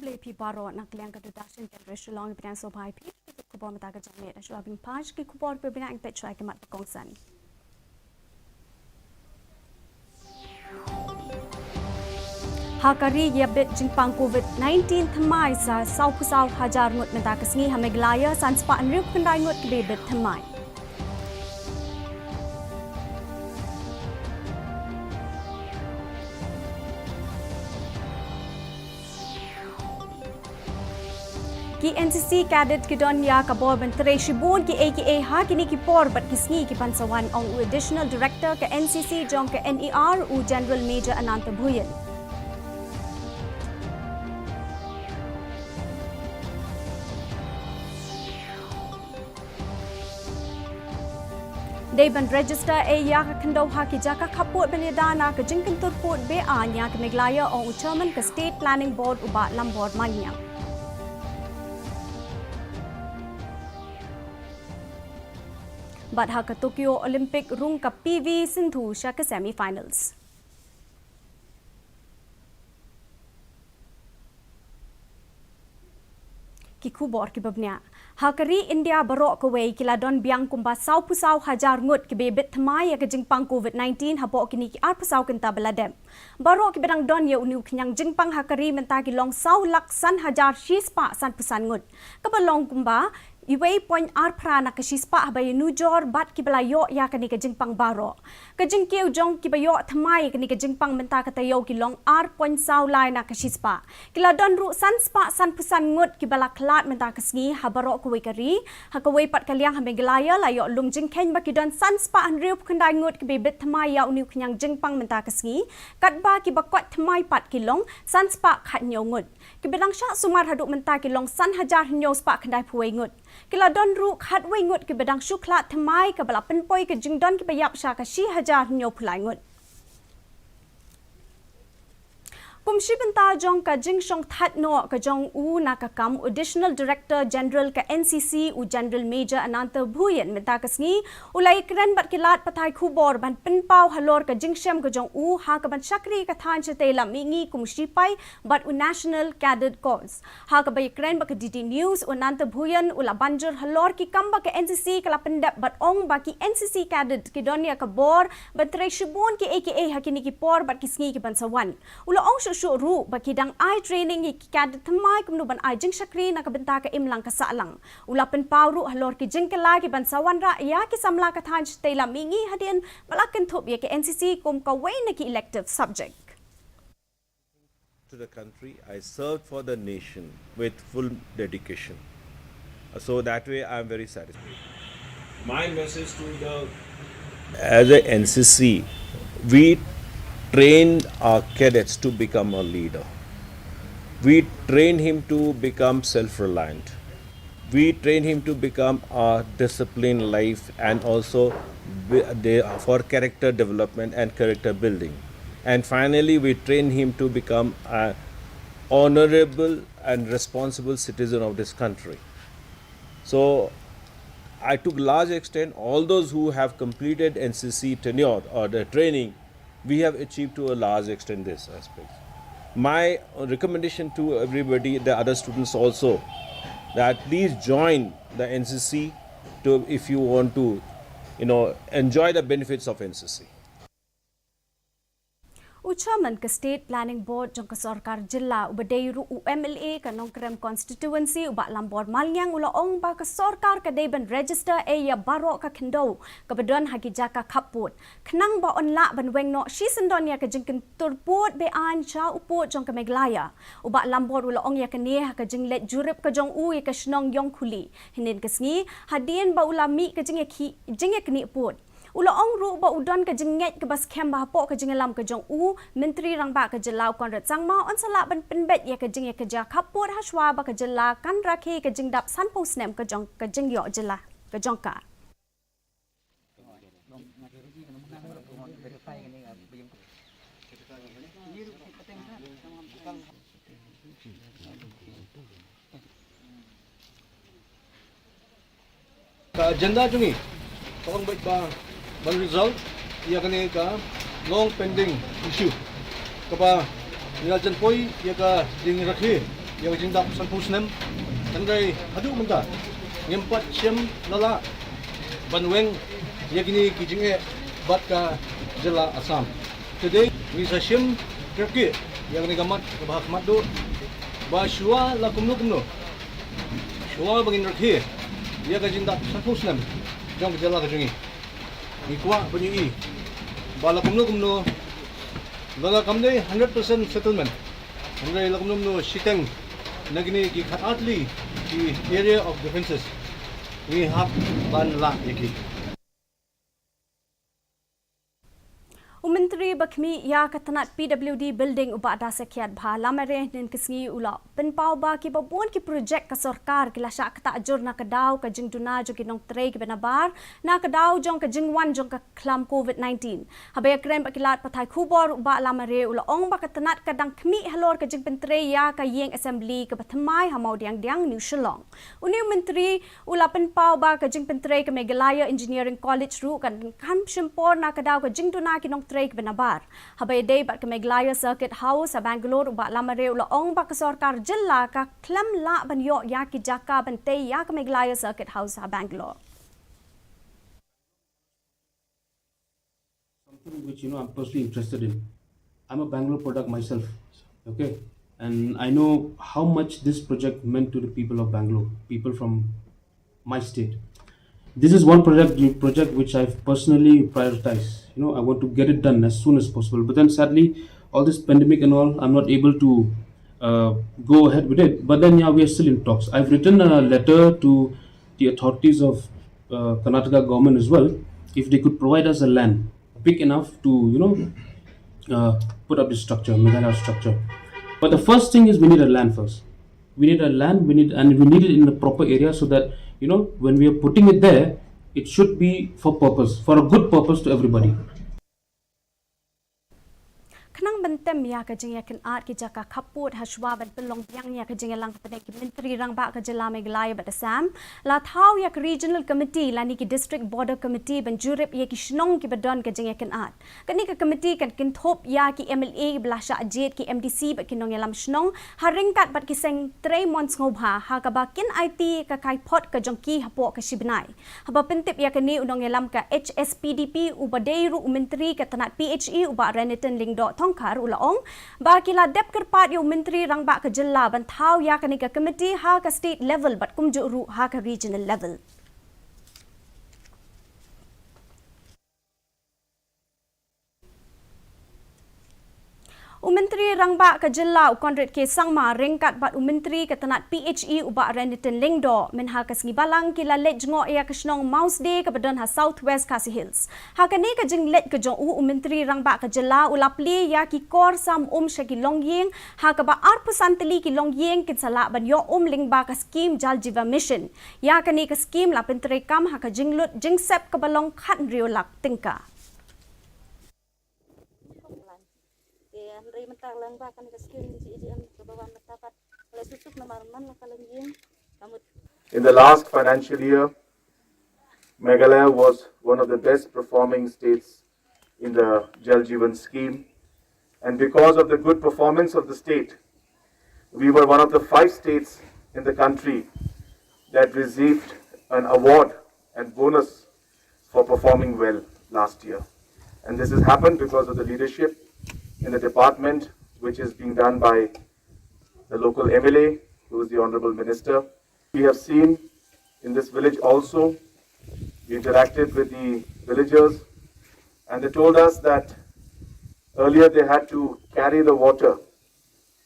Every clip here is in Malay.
Pi Baro nak liang kedudasan kan Shillong pinang sobai pi kubor mata ke jamit asal abing paj ki kubor pe bina ang pet chai ke mat kongsan. Hakari ya bet jingpang COVID-19 thamai sa sau pusau hajar ngut mata kesngi hameglaya sanspa anruk pendai ngut ke bet thamai. Ki NCC cadet ki donya kabor bentere shibun ki AKA ha kini ki por bat kisni ki pansawan ong additional director ke NCC jong ke NER u General Major Ananta Bhuyan. Deban register ya kendo ha ki jaka kaput benedana ke jingkin turput be anya ke meglaya ong chairman ke State Planning Board uba lambor manyang. Badha ke Tokyo Olympic rung ka PV Sindhu sya ke semi-finals. Ki kubor ki babnya. Hakari India barok kawai kila don biang kumba sau pusau hajar ngut ki bebet thamai ya ke jingpang COVID-19 habok kini ki ar pusau kenta beladem. Barok ki bedang don ya uniu kenyang jingpang hakari menta ki long sau laksan hajar shispa san pusan ngut. Kabalong kumba Iway point ar prana ke shispa habai nujor bat ki belayo ya kani ke jingpang baro. Ke jingkiu jong ki bayo thamai kani ke jingpang menta ke tayo ki long ar point sau lai na ke shispa. Kila don ru san spa san pusan ngut ki bala klat menta ke sngi habaro kuwe kari. Hakaway pat kaliang hameglaya layo lum jingken ba ki don san spa an riup kendai ngut ki bebet thamai ya uniu kenyang jingpang menta ke sngi. Kat ba ki bakwat thamai pat ki long san spa khat nyo ngut. Ki bedang sya sumar haduk menta ki long san hajar nyo spa kendai puwe ngut. Kila don ru khat wei ngut ki bedang shuklat thamai ka bala penpoi ke jingdon ki bayap sha ka shi hajar nyo phulai ngut. Kumshi benta jong ka jingshong that no ka jong u na ka kam additional director general ka NCC u General Major Ananta Bhuyan menta ka sngi ulai kren bat kilat pathai khubor ban penpau halor ka jingshem ka jong u ha ka ban chakri ka than chetela mingi kumshi pai bat u national cadet cause ha ka bai kren ba ka DD news u Ananta Bhuyan ula banjur halor ki kamba ka NCC kala pendap bat ong ba ki NCC cadet ki donia ka bor bat tre shibun ki AKA hakini ki por bat ki sngi ki bansawan ula ong ru bakidang ai training ki kad thamai kumnu ban ai jing shakri na kabenta ka imlang ka salang ulapen pawru halor ki jingkala ki bansawan ra ya ki samla ka than tela mingi hadin balakin thop ye ki NCC kum ka wei na ki elective subject to the country. I served for the nation with full dedication, so that way I am very satisfied. My message to the as a NCC, we trained our cadets to become a leader. We trained him to become self-reliant. We trained him to become a disciplined life and also for character development and character building. And finally, we trained him to become an honorable and responsible citizen of this country. So I took large extent all those who have completed NCC tenure or the training. We have achieved to a large extent this aspect. My recommendation to everybody, the other students also, that please join the NCC if you want to, enjoy the benefits of NCC. Chairman ke State Planning Board jong ke Sarkar Jilla ubadeiru UMLA ke Nongkrem Constituency uba lambor Malyang ula ong ba ke Sarkar ke Deban register ya baro ka kendo ke bedon hagi jaka kaput kenang ba onla ban weng no shi sendon ya ke jingkin turput be an cha uput jong ke Meglaya uba lambor ula ong ya ke ne ke jinglet jurip ke jong u ya ke Shnong yong khuli hinin ke sngi hadien ba ulami ke jinge kni put Ula ong ru ba udon ka jinget ke bas kem ba hapo ka jingelam ka jong u menteri rang ba ka jelau kon rat sang ma on sala ban penbet ya ka jing ya ka ja kapur haswa ba ka jela kan rakhe ka jingdap san posnem ka jong ka jing yo jela ka jong ka ka agenda jungi kung baik ba bang result ia kani ka long pending issue kapa nila jan poi ia ka ding rakhi yang jindap sanpusnem tanggai adu menta ngempat syem lala banweng yagini kijinge batka jela Assam. Today we sashim kerki yang negamat bahas madu ba shua la kumno shua bangin rakhi ya ka jindap sanpusnem jong jela ka jungi ikwa bunyi bala kumno lala kamne 100% settlement Hanggang lakum no shiteng nagni ki khatli the area of defenses we have ban la yaki. Menteri Bakmi ya katanat PWD building uba da sekiat bha lamare nin kisngi ula penpau ba ki babun ki projek ka sarkar ki lasha kata ajur na kadau ka jing duna jo ki nong tre ki benabar na kadau jong ka jing wan jong ka klam COVID-19 habe kren ba kilat pathai khubor uba lamare ula ong ba katanat kadang khmi halor ka jing pentre ya ka yeng assembly ka bathamai hamau diang New Shillong uni menteri ula penpau ba ka jing pentre ka Meghalaya Engineering College ru kan kam shimpor na kadau ka jing duna ki nong Trek benabar. Habai day bat ke Meghalaya Circuit House sa Bangalore uba lamare ula ong ba ke sarkar jilla ka klam la ban yo ya ki jaka ban te ya ke Meghalaya Circuit House sa Bangalore. Something which I'm personally interested in. I'm a Bangalore product myself, okay, and I know how much this project meant to the people of Bangalore, people from my state. This is one project which I've personally prioritized. I want to get it done as soon as possible. But then sadly, all this pandemic and all, I'm not able to go ahead with it. But then, yeah, we are still in talks. I've written a letter to the authorities of Karnataka government as well, if they could provide us a land big enough to, put up this structure, Meghalaya structure. But the first thing is we need a land first. We need a land, we need it in the proper area so that, when we are putting it there, it should be for a good purpose to everybody. Kanang bentem ya ka jing yakin art ki jaka kaput haswa ban pelong yang ya ka jing lang pada ki menteri rang ba ka jela Meghalaya bat Assam la thau ya regional committee la ni ki district border committee ban jurip ya ki Shillong ki badon ka jing yakin art kani ka committee kan kin thop ya ki MLA blasha jet ki MDC ba kinong yalam Shillong haring kat bat ki seng 3 months ngobha ha ka ba kin IT ka kai pot ka jongki hapo ka shibnai haba pentip ya kani unong yalam ka HSPDP ubadeiru menteri ka tanat PHE uba Reniton Lingdo Kar ulaong ba kila dep kerpat yo menteri rang ba ka jilla ban thau ya ka ni ka committee ha ka state level bat kum ju ru ha ka regional level. Menteri Rangba ke Jilla Ukondret ke Sangma ringkat bat Menteri ke Tanat PHE uba Reniton Lingdo menha ke Sengibalang kila let jengok ya ke Shillong Mouse Day ke badan ha Southwest Khasi Hills. Ha ke ni ke jeng let ke jong Menteri Rangba ke Jilla ulapli ya ki kor sam shaki longyeng ha ke ba arpusanteli ki longyeng kin sala ban yo lingba ke skim Jal Jiva Mission. Ya ke ni ke skim la penteri kam ha ke jenglut jengsep ke balong khat riolak tingka. In the last financial year, Meghalaya was one of the best performing states in the Jal Jeevan scheme, and because of the good performance of the state, we were one of the 5 states in the country that received an award and bonus for performing well last year. And this has happened because of the leadership in the department, which is being done by the local MLA, who is the Honorable Minister. We have seen in this village also, we interacted with the villagers, and they told us that earlier they had to carry the water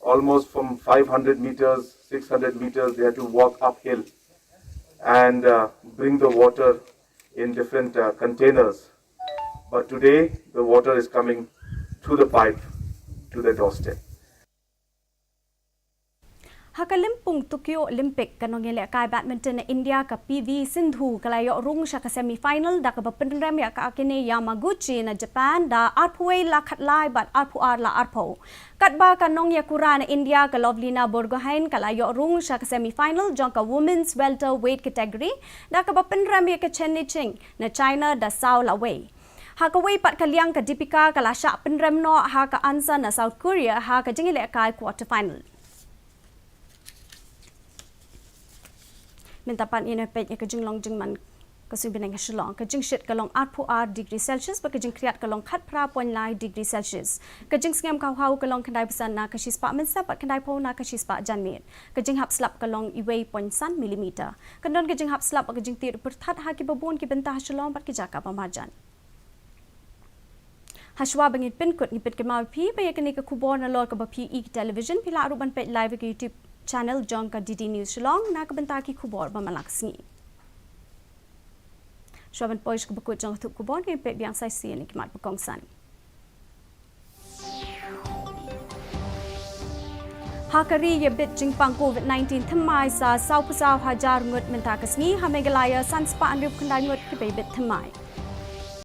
almost from 500 meters, 600 meters, they had to walk uphill and bring the water in different containers. But today, the water is coming through the pipe to their doorstep. Hakalimpung Tokyo Olympic kanong yele kay badminton na India ka PV Sindhu kalayo rung siya ka semi-final da ka bapenrem ya ka akini Yamaguchi na Japan da arpuay la khatlay bat arpuar la arpo. Katba kanong yakura na India ka Lovlina Borgohain kalayo rung siya ka semi-final jong ka women's welterweight category da ka bapenrem ya ka Chen Liching na China da Sao Lawei. Hakaway pat kaliang ka Deepika kalasya penrem no ha ka Ansa na South Korea ha ka jingile kay quarter final. minta pan ina pet ya kejing long jing man kasui benang Shillong kejing shit kalong 8 degree Celsius ba kejing kriat kalong khat pra pon lai degree Celsius kejing ngam kau hau kalong kendai pesan na kasis pa men sapat kendai po na kasis pa janmit kejing hap slap kalong iwei pon san milimeter kendon kejing hap slap kejing tir perthat ha ki babon ki bentah Shillong pat ki jaka pamajan Hashwa bangit pinkut ngipit ke mau pi ba yakni ke kubor na lor ke ba pi television pila aruban pet live ke YouTube channel jong ka DD News Shillong na ke bentah ki kubor ba malaksni Shaban pois ke bakut jong tu kubon ke pet biang sai si ni kimat pekongsan. Hakari ye bit jingpang COVID-19 thamai sa sau pusau hajar ngut menta kasni hamegalaya sanspa anrup khandai ngut ke bit thamai.